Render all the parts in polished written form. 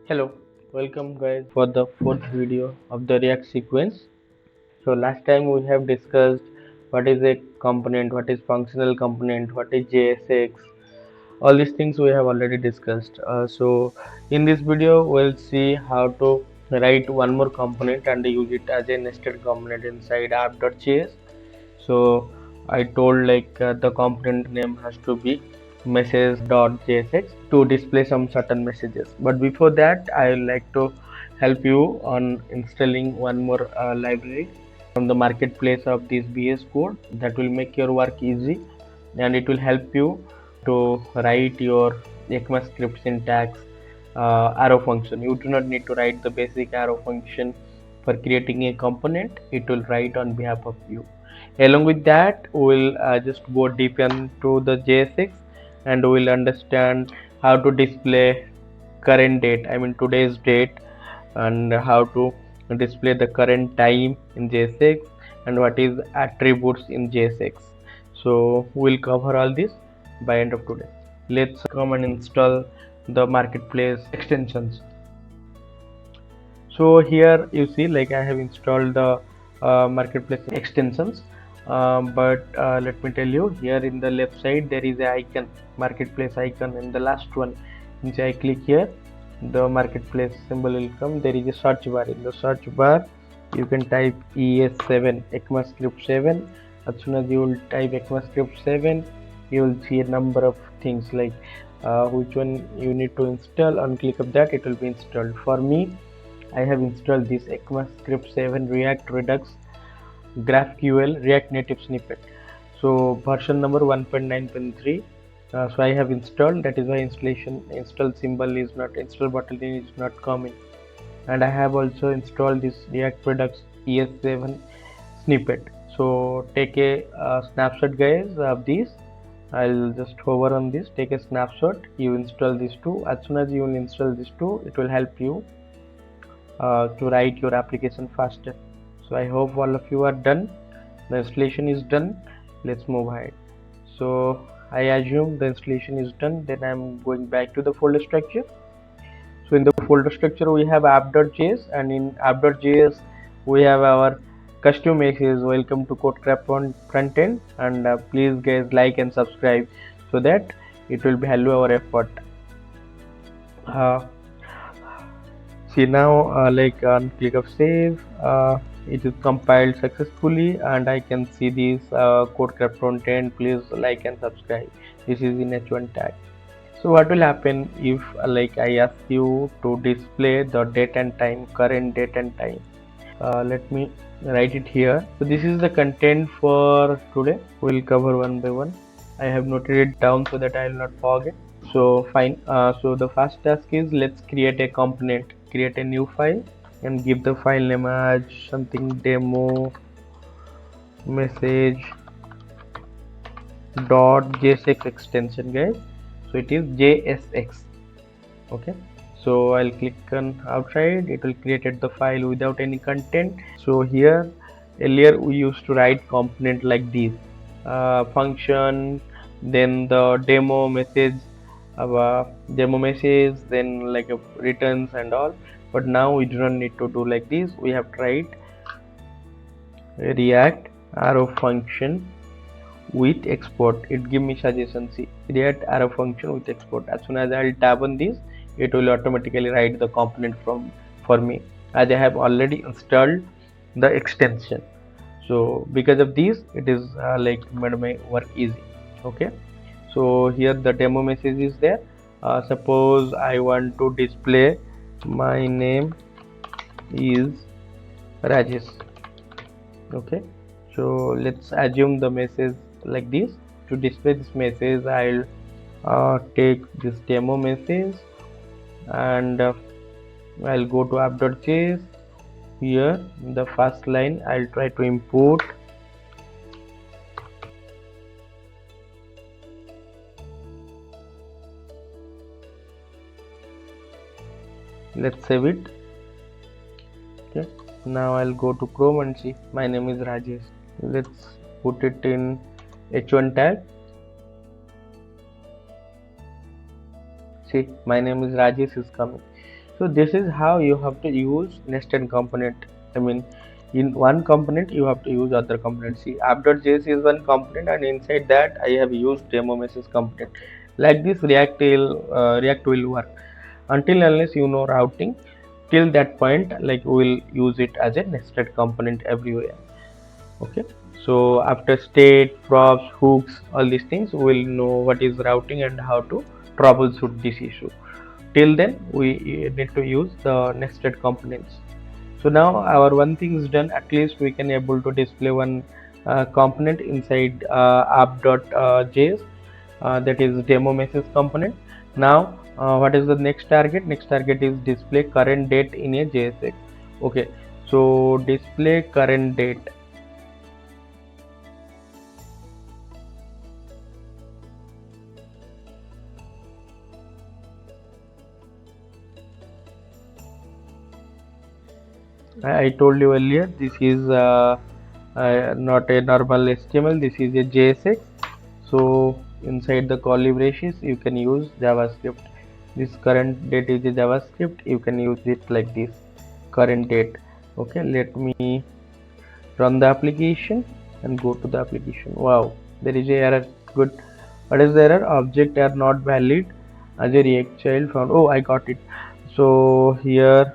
Hello, welcome guys for the fourth video of the React sequence. So last time we have discussed what is a component, what is functional component, what is JSX, all these things we have already discussed. So in this video we'll see how to write one more component and use it as a nested component inside app.js. So I told the component name has to be message.jsx to display some certain messages, but before that I would like to help you on installing one more library from the marketplace of this BS code that will make your work easy, and it will help you to write your ECMAScript syntax arrow function. You do not need to write the basic arrow function for creating a component. It will write on behalf of you. Along with that, we'll just go deep into the JSX and we'll understand how to display current date, I mean today's date, and how to display the current time in JSX and what is attributes in JSX. So we'll cover all this by end of today. Let's come and install the marketplace extensions. So here you see I have installed the marketplace extensions, but let me tell you, here in the left side there is a icon, marketplace icon, and the last one which I click here, the marketplace symbol will come. There is a search bar. In the search bar you can type ES7 ECMAScript 7. As soon as you will type ECMAScript 7, you will see a number of things like which one you need to install. On click of that, it will be installed. For me, I have installed this ECMAScript 7 React Redux GraphQL React Native snippet. So version number 1.9.3. So I have installed. That is why install symbol is not, install button is not coming. And I have also installed this React Redux ES7 snippet. So take a snapshot, guys, of this. I'll just hover on this, take a snapshot. You install these two. As soon as you will install these two, it will help you to write your application faster. So I hope all of you are done. The installation is done. Let's move ahead. So I assume the installation is done. Then I'm going back to the folder structure. So in the folder structure we have app.js, and in app.js we have our custom message, welcome to CodeCraft Frontend, and please guys like and subscribe so that it will value our effort. See now, on click of save, it is compiled successfully, and I can see this CodeCraft Frontend. Please like and subscribe. This is in H1 tag. So what will happen if I ask you to display the date and time, current date and time? Let me write it here. So this is the content for today. We'll cover one by one. I have noted it down so that I will not forget. So fine. So the first task is, let's create a component. Create a new file and give the file name as something demo message .jsx extension, guys. So it is JSX. Okay. So I'll click on outside. It will create the file without any content. So here earlier we used to write component like this, function, then the demo message, then returns and all. But now we do not need to do like this. We have tried React arrow function with export. It give me suggestion. See, React arrow function with export. As soon as I'll tab on this, it will automatically write the component for me, as I have already installed the extension. So because of this, it is made my work easy. Okay. So here the demo message is there. Suppose I want to display my name is Rajesh. Okay. So let's assume the message like this. To display this message, I'll take this demo message and I'll go to app.js. Here in the first line I'll try to import let's save it. Okay, now I'll go to Chrome and see my name is Rajesh. Let's put it in H1 tag. See, my name is Rajesh is coming. So this is how you have to use nested component. I mean, in one component you have to use other component. See, app.js is one component, and inside that I have used demo message component. Like this, React will work until unless you know routing. Till that point, like we will use it as a nested component everywhere. Okay, so after state, props, hooks, all these things, we will know what is routing and how to troubleshoot this issue. Till then, we need to use the nested components. So now our one thing is done. At least we can able to display one component inside app.js, that is demo message component. Now what is the next target? Next target is display current date in a JSX. Okay, so display current date. I told you earlier, this is not a normal HTML, this is a JSX. So inside the curly braces you can use JavaScript. This current date is a JavaScript, you can use it like this, current date. Okay, let me run the application and go to the application. Wow, there is a error. Good. What is the error? Object are not valid as a React child found. Oh, I got it. So here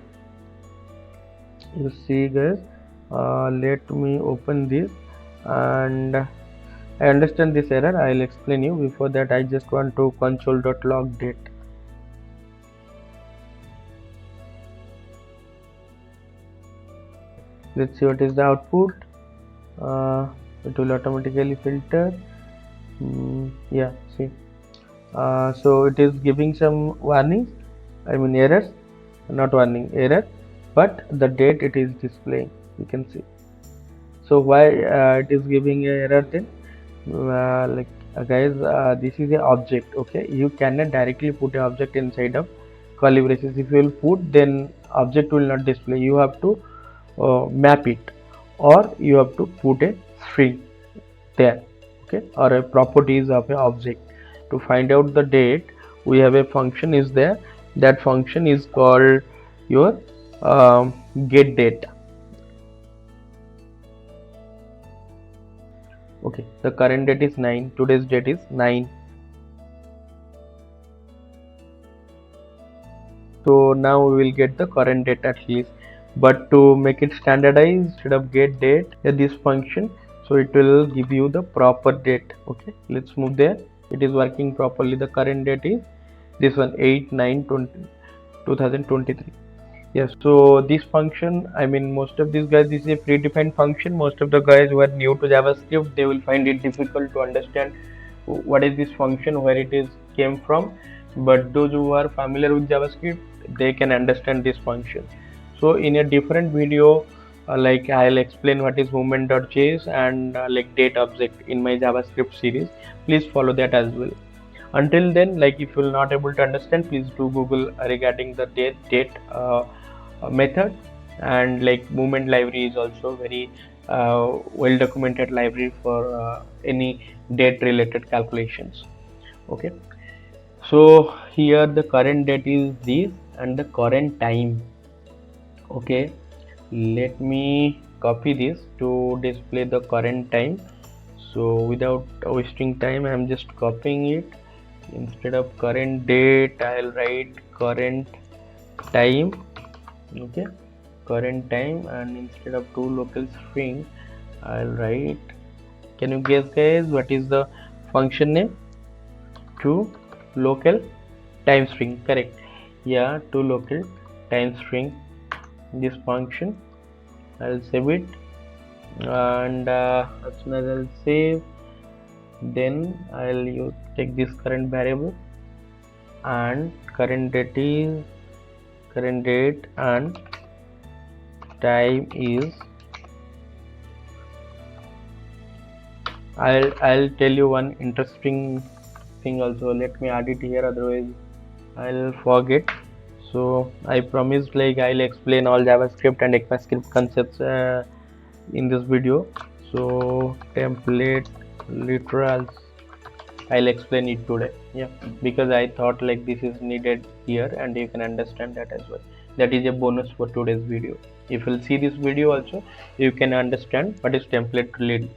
you see guys, let me open this, and I understand this error. I'll explain you. Before that, I just want to console.log date. Let's see what is the output. It will automatically filter. Yeah, see. So it is giving some warnings, I mean errors, not warning, error, but the date it is displaying, you can see. So why it is giving a error then? Guys, this is a object. Okay, you cannot directly put a object inside of curly braces. If you will put, then object will not display. You have to map it, or you have to put a string there. Okay, or a properties of a object. To find out the date, we have a function is there. That function is called your get date. Okay, the current date is 9, today's date is 9. So now we will get the current date at least, but to make it standardized, instead of get date, this function, so it will give you the proper date. Okay, let's move there. It is working properly. The current date is this one, 8/9/2023. Yes, so this function, I mean, most of these guys, this is a predefined function. Most of the guys who are new to JavaScript, they will find it difficult to understand what is this function, where it is came from. But those who are familiar with JavaScript, they can understand this function. So in a different video, like I'll explain what is movement.js and like date object in my JavaScript series. Please follow that as well. Until then, like if you will not able to understand, please do Google regarding the date method, and like movement library is also very well documented library for any date related calculations. Okay, so here the current date is this and the current time. Okay, let me copy this to display the current time. So without wasting time, I'm just copying it. Instead of current date, I'll write current time. Okay, current time, and instead of two local string, I'll write, can you guess guys what is the function name? To local time string, correct? Yeah, to local time string, this function. I'll save it, and as soon as I'll save, then I'll take this current variable, and current date is current date, and time is, I'll tell you one interesting thing also. Let me add it here, otherwise I'll forget. So I promised like I'll explain all JavaScript and ECMAScript concepts in this video. So template literals, I'll explain it today. Yeah, because I thought like this is needed here and you can understand that as well. That is a bonus for today's video. If you'll see this video also, you can understand what is template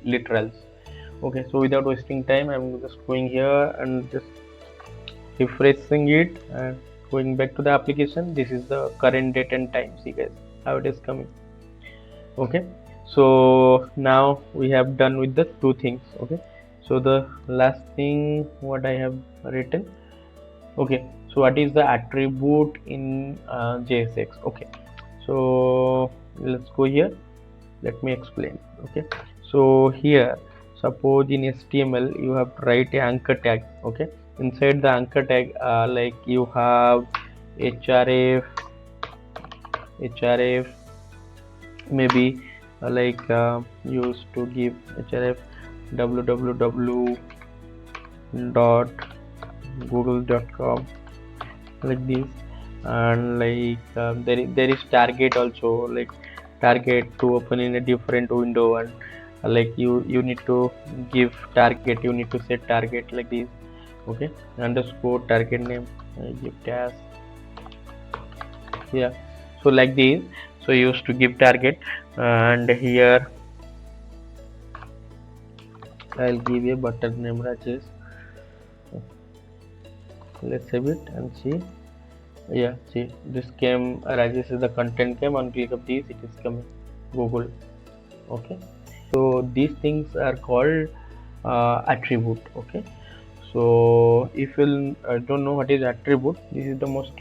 literals. Okay, so without wasting time, I'm just going here and just refreshing it and going back to the application. This is the current date and time. See guys how it is coming. Okay, so now we have done with the two things. Okay, so the last thing what I have written. Okay, so what is the attribute in JSX? Okay, so let's go here. Let me explain. Okay, so here suppose in HTML you have to write a anchor tag. Okay, inside the anchor tag like you have href maybe like used to give href www dot google.com like this, and like there is target also, like target to open in a different window, and like you need to give target, you need to set target like this. Okay, underscore target name, give task. Yeah, so like this, so you used to give target, and here I'll give a button name Rajesh. Let's save it and see. Yeah, see this came, Rajesh is the content came. On click of this it is coming Google. Okay, so these things are called attribute. Okay, so if you don't know what is attribute, this is the most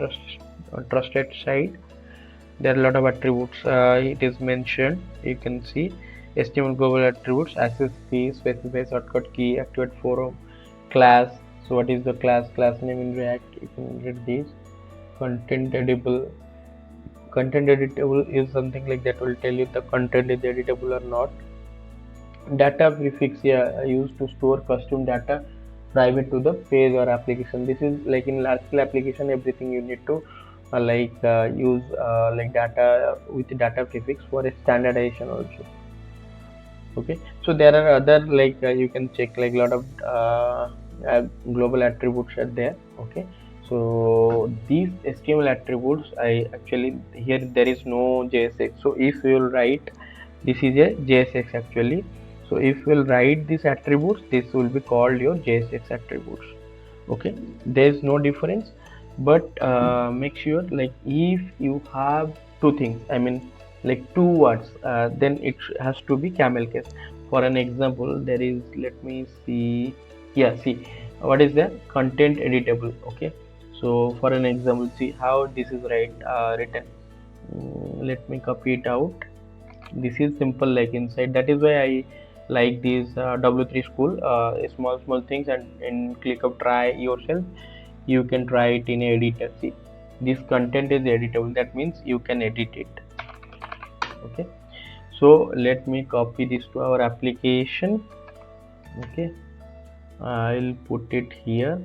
trusted site. There are a lot of attributes. It is mentioned, you can see HTML global attributes, access key, specify shortcut key, activate forum, class. So what is the class name in React? You can read this. Content editable is something like that will tell you the content is editable or not. Data prefix, yeah, used to store custom data private to the page or application. This is like in large scale application, everything you need to use like data with data prefix for a standardization also. Okay, so there are other like you can check like a lot of global attributes are there. Okay, so these HTML attributes, I actually here there is no JSX. So if you will write, this is a JSX actually. So if you will write these attributes, this will be called your JSX attributes. Okay, there is no difference, but make sure like if you have two things, I mean like two words, then it has to be camel case. For an example, there is, let me see, yeah, see what is the content editable. Okay, so for an example, see how this is written. Let me copy it out. This is simple like inside, that is why I like this W3 school, small things, and in click of try yourself, you can try it in editor. See, this content is editable, that means you can edit it. Okay, so let me copy this to our application. Okay, I'll put it here.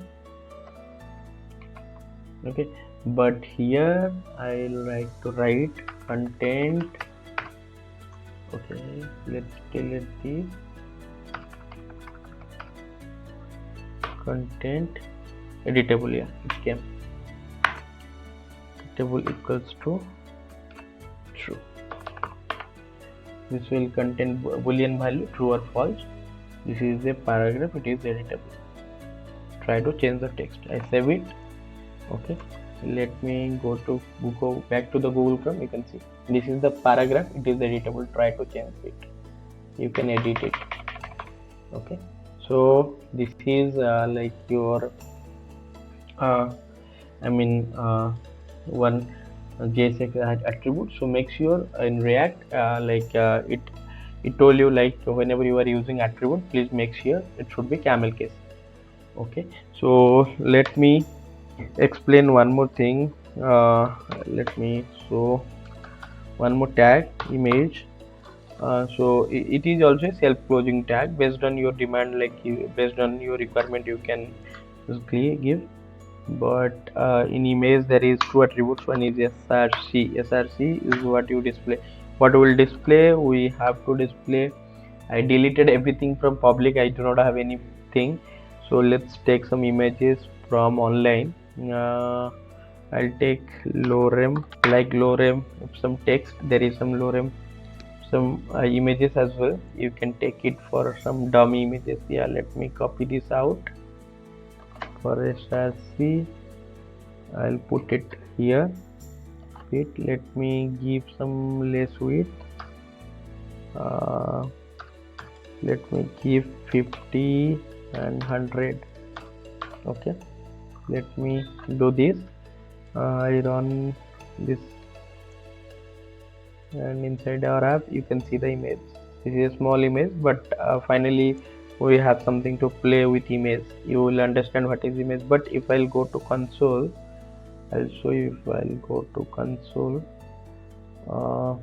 Okay, but here I'll write content. Okay, let's delete this content editable. Yeah, it came editable equals to true. This will contain boolean value true or false. This is a paragraph, it is editable. Try to change the text. I save it. Okay, let me go back to the Google Chrome. You can see this is the paragraph, it is editable. Try to change it, you can edit it. Okay, so this is like your one JSX attribute. So make sure in React it told you like whenever you are using attribute, please make sure it should be camel case. Okay, so let me explain one more thing. Let me show one more tag image. So it is also a self-closing tag based on your demand, like based on your requirement you can give. But in image there is two attributes. One is src is what you display, what will display, we have to display. I deleted everything from public, I do not have anything, So let's take some images from online. I'll take lorem, like lorem, some text. There is some lorem, some images as well. You can take it for some dummy images. Yeah, let me copy this out for src. I'll put it here. Let me give some less width. uh, let me give 50 and 100. Okay, let me do this. I run this, and inside our app you can see the image. This is a small image, but finally we have something to play with image. You will understand what is image. But if I'll go to console, I'll show you. If I'll go to console,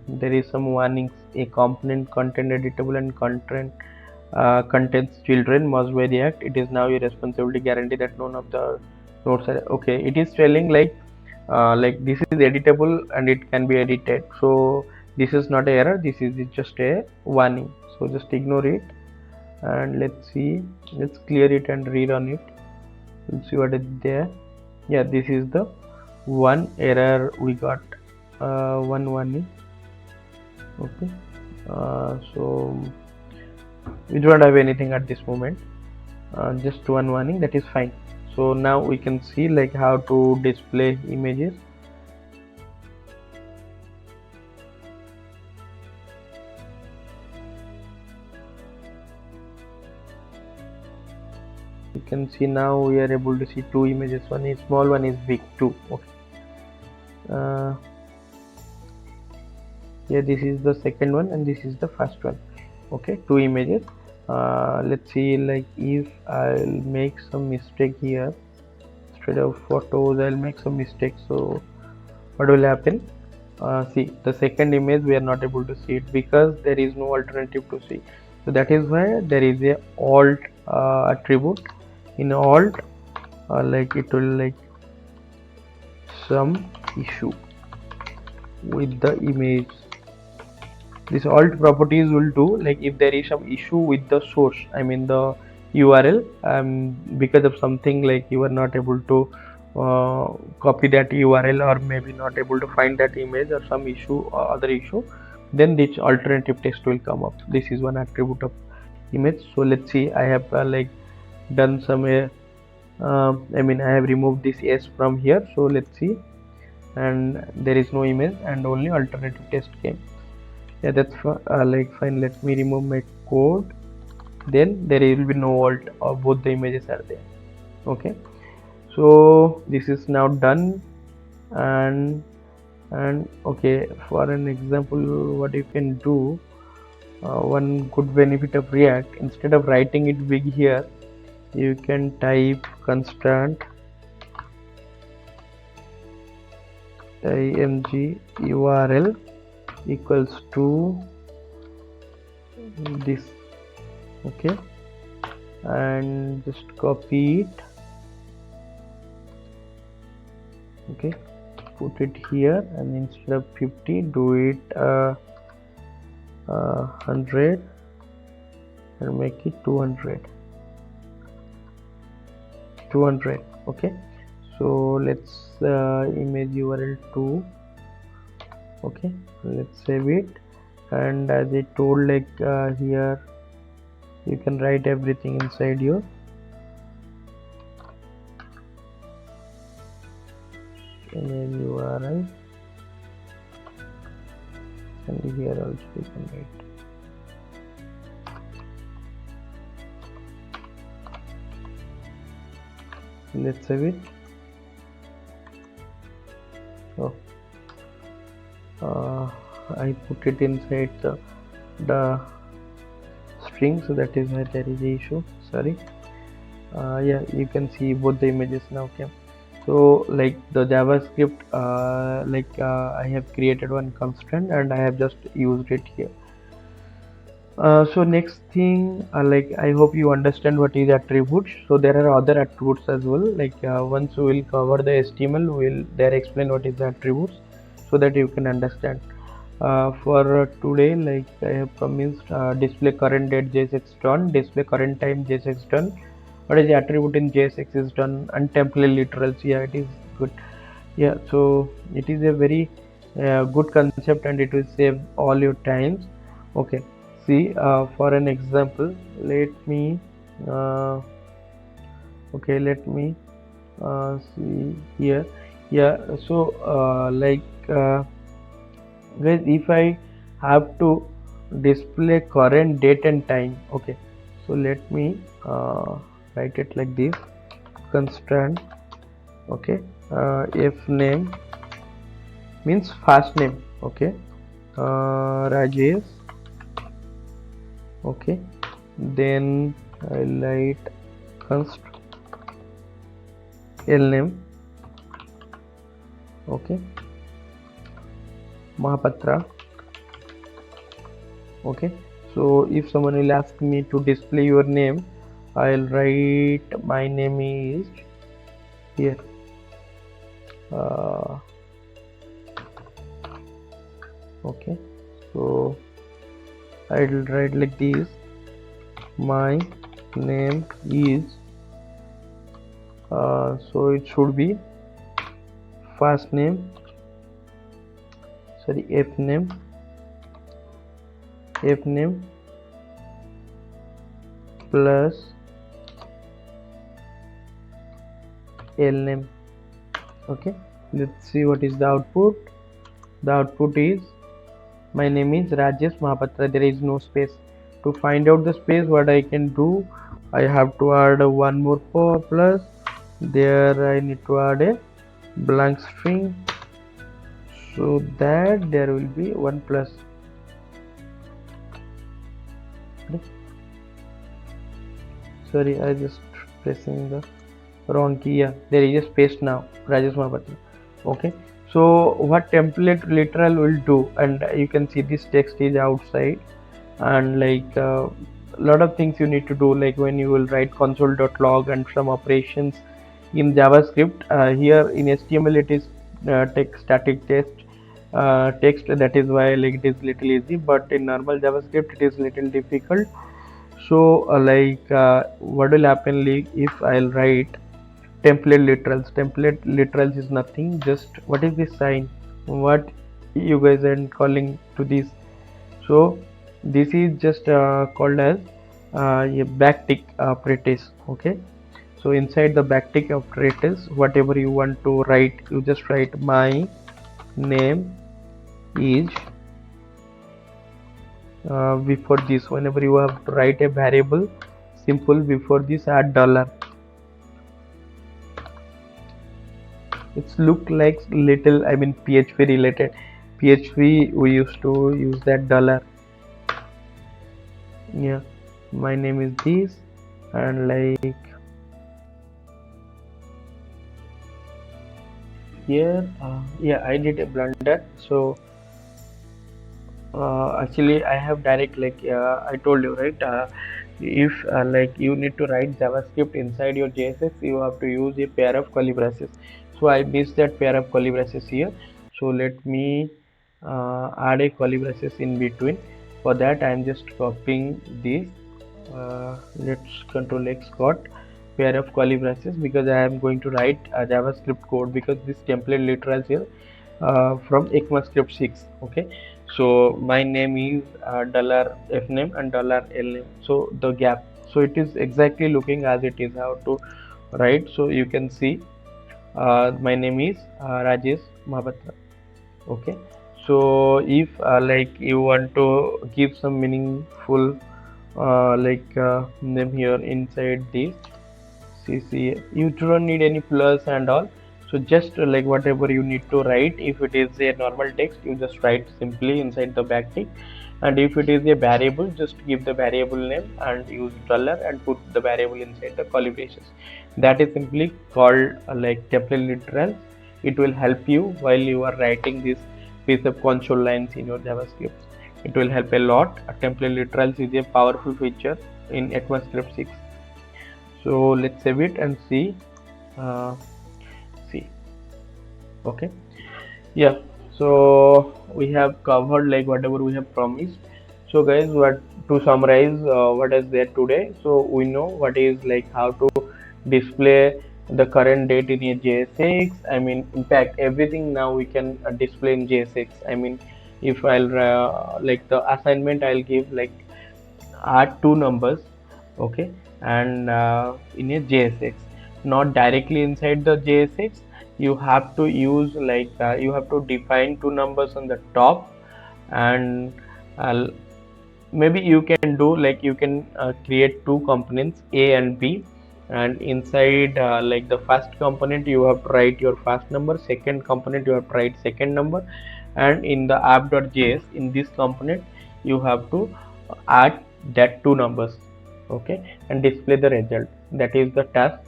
there is some warnings. A component content editable and content contains children must be React. It is now your responsibility guarantee that none of the nodes are okay. It is telling like this is editable and it can be edited. So this is not an error. This is just a warning. So just ignore it, and let's see. Let's clear it and rerun it. Let's see what is there. Yeah, this is the one error we got. One warning. Okay. So we don't have anything at this moment. Just one warning. That is fine. So now we can see like how to display images. You can see now we are able to see two images. One is small, one is big. Two. Okay. Yeah, this is the second one and this is the first one. Okay, two images. Let's see, like if I'll make some mistake here, instead of photos I'll make some mistakes. So what will happen? See, the second image we are not able to see it because there is no alternative to see. So that is why there is a alt attribute. In alt, like it will like some issue with the image. This alt properties will do like if there is some issue with the source, I mean the URL, because of something like you are not able to copy that URL, or maybe not able to find that image, or some issue or other issue, then this alternative text will come up. This is one attribute of image. So let's see, I have like done some I mean I have removed this S from here. So let's see, and there is no image and only alternative text came. Yeah, that's like fine. Let me remove my code, then there will be no alt, or both the images are there. Okay, so this is now done. And okay, for an example, what you can do, one good benefit of React, instead of writing it big here, you can type constant img URL equals to this. Okay, and just copy it. Okay, put it here, and instead of 50 do it 100 and make it 200. Okay, so let's image URL 2. Okay, let's save it. And as I told, like here you can write everything inside your image URL, and here also you can write. Let's save it. Oh, I put it inside the string, so that is why there is a issue. Sorry. Yeah, you can see both the images now. Okay, so like the JavaScript, I have created one constant and I have just used it here. So next thing, like I hope you understand what is attributes. So there are other attributes as well. Like once we will cover the HTML, we will there explain what is the attributes, so that you can understand. For today, like I have promised, display current date JSX done, display current time JSX done, what is the attribute in JSX is done, and template literals. Yeah, it is good. Yeah, so it is a very good concept, and it will save all your times. Okay, see, for an example, let me okay, let me see here. Yeah, so guys, if I have to display current date and time, okay, so let me write it like this: constant, okay, if name means first name, okay, Rajesh, okay, then I'll write const l name, okay, Mahapatra, okay. So if someone will ask me to display your name, I'll write my name is here, okay, so I'll write like this: my name is so it should be first name, sorry, f name plus l name, okay. Let's see what is the output. The output is my name is Rajesh Mahapatra. There is no space. To find out the space, what I can do, I have to add one more plus. There I need to add a blank string, so that there will be one plus. Sorry, I just pressing the wrong key. Yeah, there is a space now. Rajesh Mahapatra. Okay. So what template literal will do, and you can see this text is outside, and like lot of things you need to do, like when you will write console.log and some operations in JavaScript. Here in HTML it is text static text, that is why like it is little easy, but in normal JavaScript it is little difficult. So what will happen, like if I'll write template literals is nothing, just what is this sign, what you guys are calling to this. So this is just called as a backtick operators, okay. So inside the backtick operators, whatever you want to write, you just write my name is before this. Whenever you have to write a variable, simple, before this add dollar. It's look like little, I mean PHP related. PHP we used to use that dollar. Yeah, my name is this, and like here yeah, I did a blunder. So actually I have direct, like I told you, right, if like you need to write JavaScript inside your JSX, you have to use a pair of curly braces. So I missed that pair of curly braces here, so let me add a curly braces in between. For that I am just copying this, let's control X, got pair of curly braces, because I am going to write a JavaScript code, because this template literals here from ECMAScript 6, okay. So my name is dollar f name and dollar l name, so the gap, so it is exactly looking as it is how to write. So you can see my name is Rajesh Mahapatra, okay. So if like you want to give some meaningful name here inside this CC, you don't need any plus and all. So just like whatever you need to write, if it is a normal text, you just write simply inside the backtick, and if it is a variable, just give the variable name and use dollar and put the variable inside the curly braces. That is simply called like template literals. It will help you while you are writing this piece of console lines in your JavaScript. It will help a lot. A template literals is a powerful feature in ECMAScript 6. So let's save it and see. See, okay. Yeah, so we have covered like whatever we have promised. So guys, what to summarize what is there today? So we know what is like how to display the current date in a JSX. I mean, in fact, everything now we can display in JSX. I mean, if I'll like the assignment I'll give like add two numbers, okay, and in a JSX, not directly inside the JSX. You have to use like you have to define two numbers on the top, and uh, maybe you can do like you can create two components A and B, and inside like the first component you have to write your first number, second component you have to write second number, and in the app.js in this component you have to add that two numbers, okay, and display the result. That is the task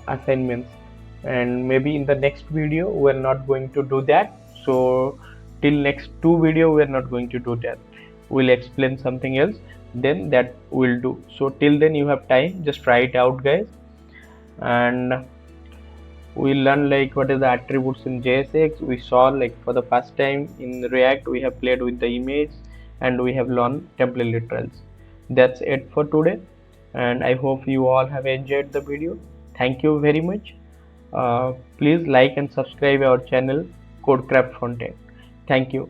assignments. And maybe in the next video we're not going to do that. So till next two video we're not going to do that, we'll explain something else, then that we'll do. So till then you have time, just try it out guys. And we learn like what is the attributes in JSX. We saw like for the first time in React we have played with the image, and we have learned template literals. That's it for today, and I hope you all have enjoyed the video. Thank you very much. Please like and subscribe our channel Codecraft Frontend. Thank you.